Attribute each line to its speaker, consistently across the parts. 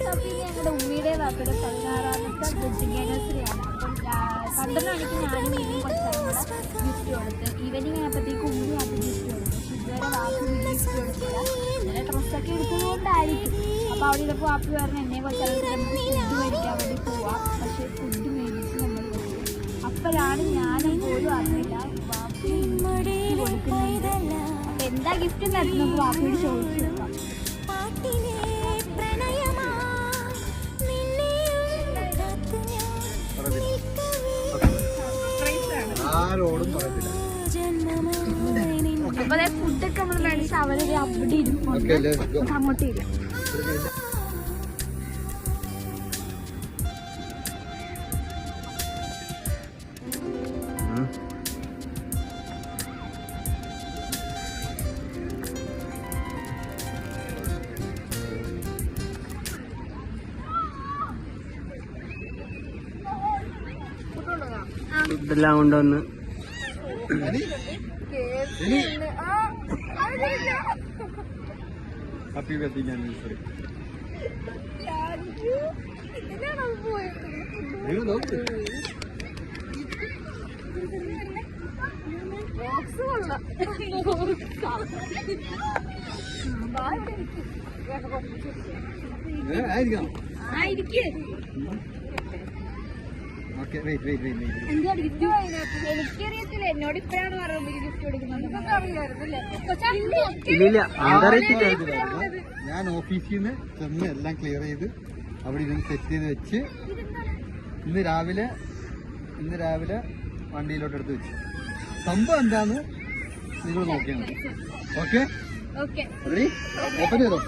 Speaker 1: ഞങ്ങളുടെ ഉമ്മയുടെ വാപ്പയുടെ 16ാമത്തെ വെഡിങ് ആനിവേഴ്സറിയാണ്. അപ്പം 12 മണിക്ക് ഞാനും ഇനിയും കുറച്ചാലും കൂടെ ഗിഫ്റ്റ് കൊടുത്ത് ഈവനിങ് ആയപ്പോഴത്തേക്ക് ഉമ്മി അത് ഗിഫ്റ്റ് കൊടുത്തു. പക്ഷെ ഇതുവരെ വാപ്പി ഗിഫ്റ്റ് കൊടുത്തില്ല. ഇങ്ങനെ ഡ്രസ്സൊക്കെ എടുക്കുന്നതുകൊണ്ടായിരിക്കും. അപ്പോൾ അവിടെ ഇരുന്നപ്പോൾ വാപ്പി പറഞ്ഞു എന്നെ കുറച്ചാലും നമുക്ക് ഫുഡ് മേടിക്കാൻ വേണ്ടി പോവാം. പക്ഷേ ഫുഡ് മേടിച്ച് നമ്മൾ കൊടുത്തു. അപ്പോഴാണ് ഞാനും പോലും അറിയില്ല വാപ്പി കൊടുക്കുന്നുണ്ട്. അപ്പം എന്താ ഗിഫ്റ്റ് എന്ന് നമുക്ക് വാപ്പിയോട് ചോദിച്ചു നോക്കാം. അപ്പൊ ഫുഡൊക്കെ നമ്മൾ മേടിച്ച് അവരൊരു അവിടെ ഇരിപ്പുണ്ട്. അങ്ങോട്ട് ഇല്ല.
Speaker 2: ഇതെല്ലാം കൊണ്ടുവന്ന് ഹാപ്പി വെഡിങ് ആനിവേഴ്സറി.
Speaker 1: എനിക്കറിയത്തില്ല, എന്നോട് ഇപ്പഴാണ് പറയുന്നത് ഗിഫ്റ്റ് കൊടുക്കുന്നത്.
Speaker 3: ഞാൻ ഓഫീസിൽ നിന്ന് ചെന്ന് എല്ലാം ക്ലിയർ ചെയ്ത് അവിടെ ഇരുന്ന് സെറ്റ് ചെയ്ത് വെച്ച് ഇന്ന് രാവിലെ വണ്ടിയിലോട്ട് എടുത്ത് വെച്ചു. സംഭവം എന്താന്ന് നിങ്ങൾ നോക്കിയാൽ മതി. ഓക്കെ ഓപ്പൺ ചെയ്തോ.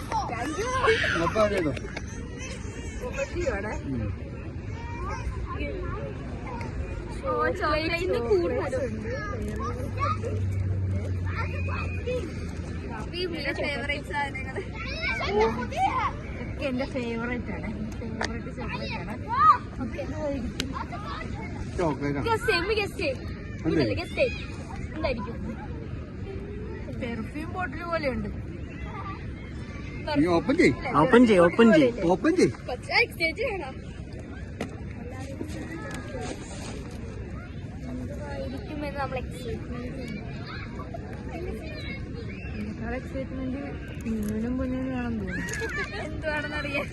Speaker 1: എന്റെ ഫേവറേറ്റ് ആണ്. പെർഫ്യൂം ബോട്ടിൽ പോലെ ഉണ്ട്.
Speaker 3: ഓപ്പൺ ചെയ്യ്.
Speaker 1: നമ്മൾ എക്സൈറ്റ്മെന്റ് പിന്നിനും പൊന്നിനും വേണം തോന്നുന്നു. എന്തുവാണെന്നറിയാം.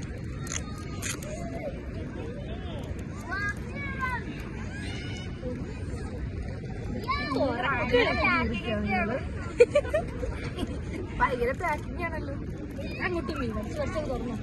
Speaker 1: ഭയങ്കര പാക്കിംഗ് ആണല്ലോ. അങ്ങോട്ടും തുറന്നു